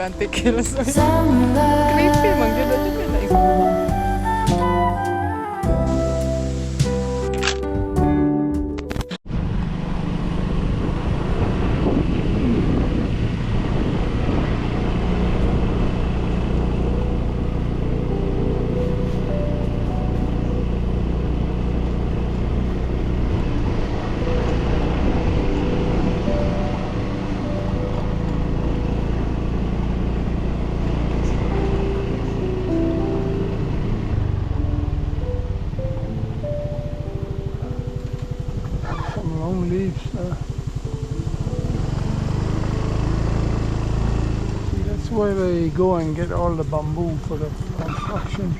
20 kilos. Creepy man gyud ato pala. Long leaves there. See, that's where they go and get all the bamboo for the construction.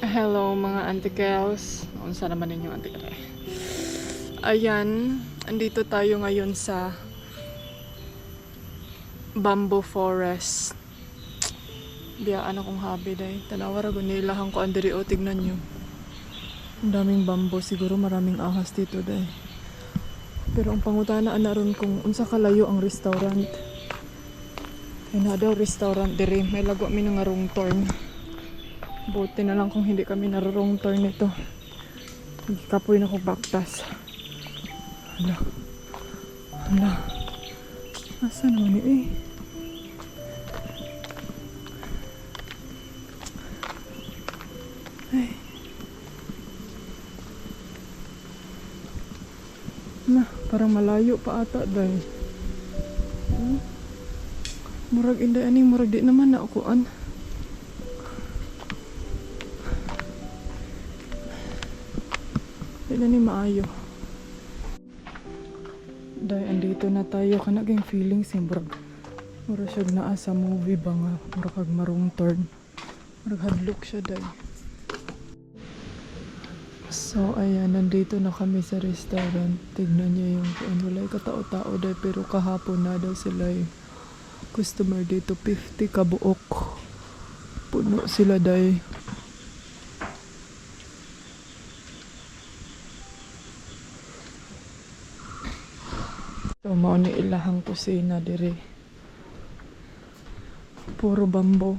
Hello mga antikels. Unsa naman ninyo antikere? Ayan, andito tayo ngayon sa bamboo forest. Biyaan akong habi day. Tanawara gunilahan ko andiri o tignan nyo. Ang daming bamboo, siguro maraming ahas dito day. Pero ang pangutana na ron kung unsa kalayo ang restaurant. Ay na daw restaurant diri, may lago mi nga wrong turn. Buti na lang kung hindi kami narorong turn nito. Kapoy na ko baktas. Hala. Hala. Asa naman eh? Ay. Na, parang malayo pa ata dahil. Murag inday ani, murag di naman na akuan. Di na ni maayo. Dahil andito na tayo, kanaging feelings yung murag siya naa sa movie ba nga, murag kag marong turn. Murag hadlok siya dahil. So ayan, nandito na kami sa restaurant. Tignan niyo yung walay katao-tao dahil, pero kahapon na daw sila yung customer dito, 50 kabuok. Puno sila dahil. So, mao ni ilahang kusina diri. Puro bamboo.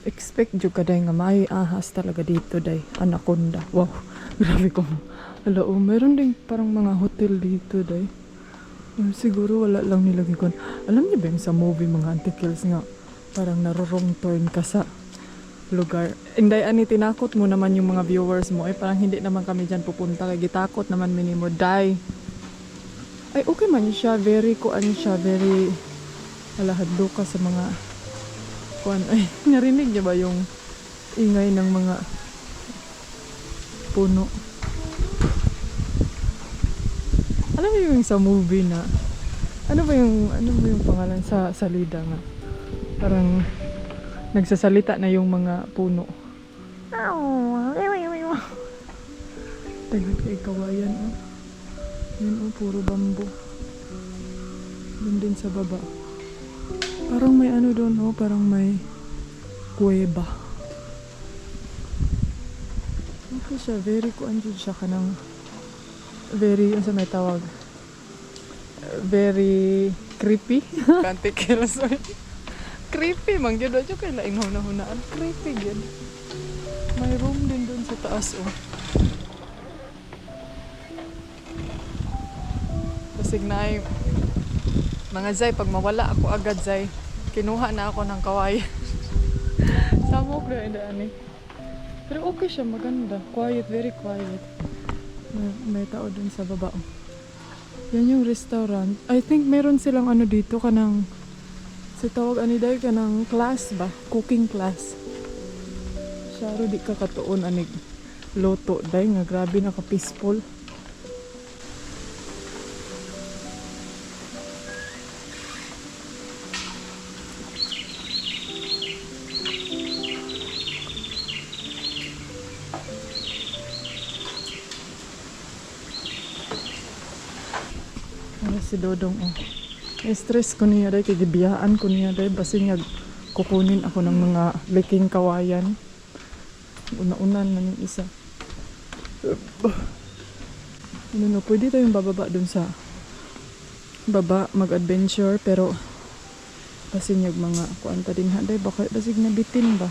Expect jud ka day nga may ahas talaga dito day. Anaconda. Wow. Grabe ko. Ala, meron ding parang mga hotel dito day. Siguro wala lang nilagay ko. Alam niyo ba yung sa movie mga antikils nga parang narorong turn ka sa lugar. Inday ani tinakot mo naman yung mga viewers mo. Parang hindi naman kami dyan pupunta. Kaya gitakot naman minimo day. Ay, okay man siya. Very kuan siya. Very alahadlo ka sa mga kuan. Ay, narinig niya ba yung ingay ng mga puno? Alam mo yung sa movie na ano ba yung pangalan sa salida nga? Parang nagsasalita na yung mga puno. Tingnan kay kawayan oh. Yun oh, puro bamboo. Yun din sa baba. Parang may ano doon oh, parang may kuweba. Okay siya, very kuan siya kanang very, ano sa may tawag? Very creepy. 20 kilos. Creepy man gyud ato kay laing hunahunaan. Creepy gyud. May room din doon sa taas oh. Signay mga zay, pag mawala ako agad zay, kinuha na ako ng kawayan. Samok na indaan eh. Pero okay siya, maganda. Quiet, very quiet. May tao dun sa baba. Yan yung restaurant. I think meron silang ano dito, kanang si tawag ani dahil kanang class ba? Cooking class. Syaro di ka katuon anig loto dahil nga grabe naka peaceful. Si Dodong oh. Stress ko niya dahil, kaya gibiyaan ko niya dahil, basi niya kukunin ako ng mga liking kawayan. Una-unan na yung isa. Ano no, pwede tayong bababa dun sa baba, mag-adventure, pero basin yung mga kuanta din haday, baka basig na bitin ba?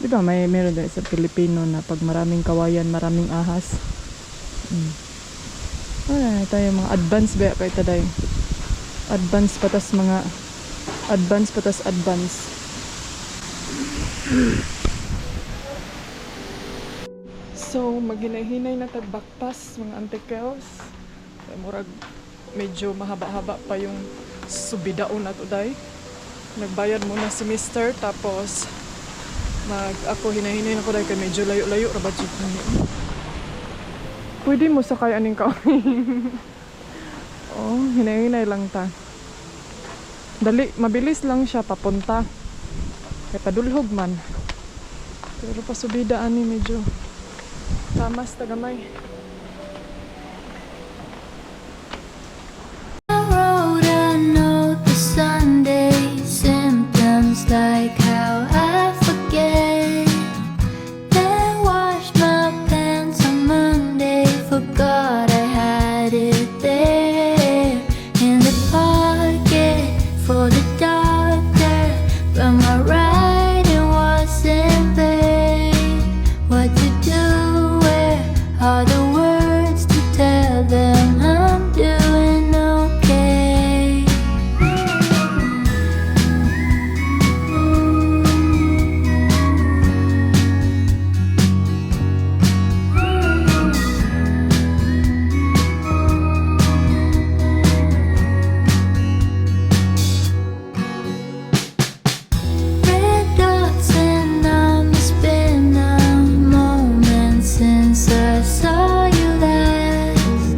Di ba meron din sa Pilipino na pag maraming kawayan, maraming ahas. Wala na tayo mga advance ba kay taday. Advance patas mga advance patas advance. So, maghinay-hinay na tagbaktas mga antikels. Murag medyo mahaba-haba pa yung subidaon na today. Nagbayad muna si Mister, tapos ako hinay-hinay na ko dahil kay medyo layo-layo ra budget niya. Pwede mo sakay aning kami. Oh, hinay-hinay lang ta. Dali, mabilis lang siya papunta. Kaya padulhog man. Pero pasubida ani medyo tamas tagamay. Like how I forget that washed my pants on Monday, forgot I had it there in the pocket for the doctor, but my writing wasn't vague. What to do, where are the words to tell them I'm doing okay? Red dots and I'm a spin a moment since I saw you last.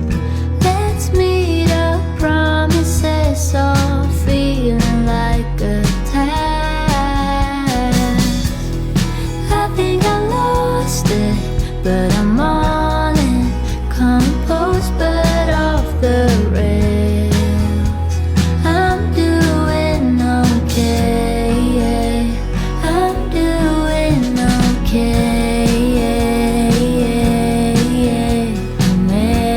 Let's meet up, promises all feeling like a task. I think I lost it, but I'm all in, composed but off the rails. I'm doing okay, I'm doing okay, I'm okay, I'm okay.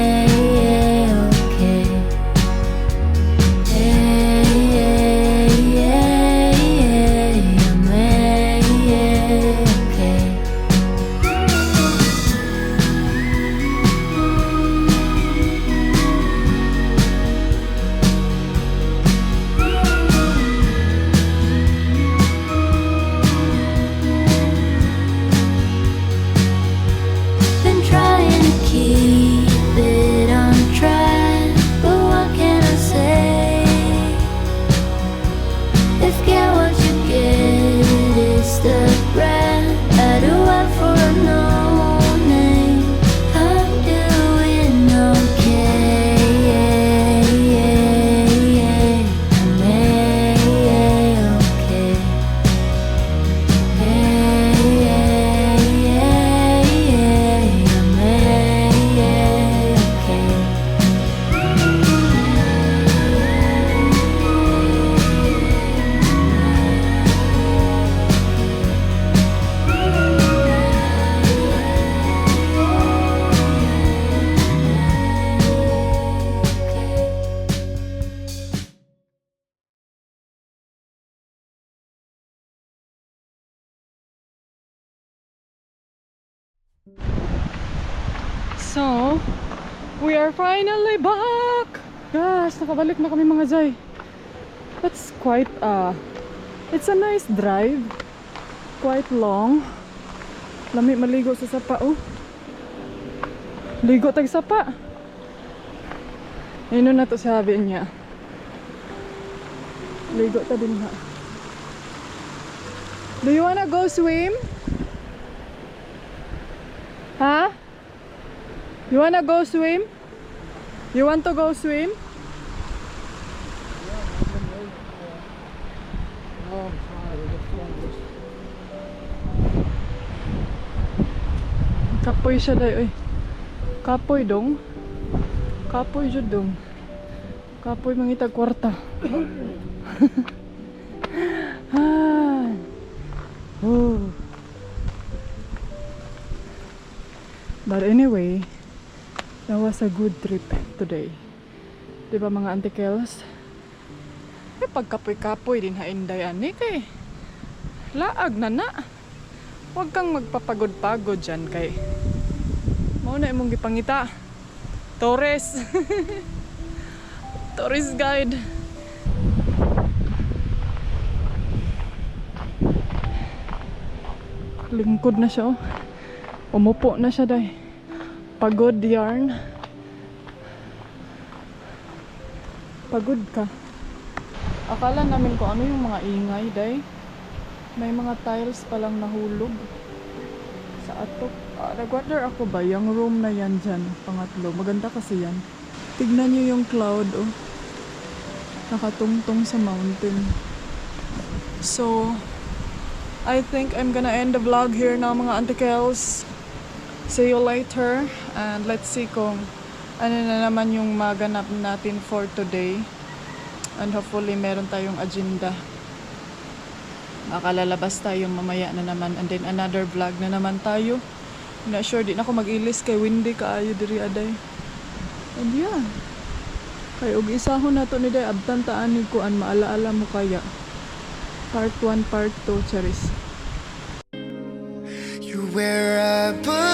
Been trying to keep it on track, but what can I say? If get what you get is the brand, I do it for a no name. I'm doing okay, I'm okay. So, we are finally back! Gosh, nakabalik na kami mga Jai. That's quite, it's a nice drive. Quite long. Lami maligo sa sapa, oh. Ligo tag sapa. Ano na to sabi niya. Ligo ta din ha. Do you wanna go swim? Huh? You wanna go swim? You want to go swim? No, I'm sorry, that's one. Kapoy siya day, oy. Kapoy dong. Kapoy jud dong. Kapoy mangitag kwarta. Ah. Oh. But anyway, that was a good trip today. Diba mga Auntie Kels? Pagkapoy-kapoy din hainday ani kay laag na. Huwag kang magpapagod-pagod dyan kay mao na imong gipangita. Torres. Torres guide. Lingkod na siya oh. Umupo na siya day. Pagod yarn. Pagod ka. Akala namin kung ano yung mga ingay day. May mga tiles palang nahulog sa atok. Nag-wonder ako ba yung room na yan dyan, pangatlo. Maganda kasi yan. Tignan nyo yung cloud oh. Nakatungtong sa mountain. So I think I'm gonna end the vlog here now mga Auntie Kels. See you later and let's see kung ano na naman yung maganap natin for today. And hopefully meron tayong agenda. Makalalabas tayo mamaya na naman and then another vlog na naman tayo. Not sure, di na ako mag-ilis kay windy kaayo diri aday. And yeah. Kay og isahon na to ni day abtan taan ni kuan maalaala mo kaya. Part 1, Part 2, Charis. You're where I belong.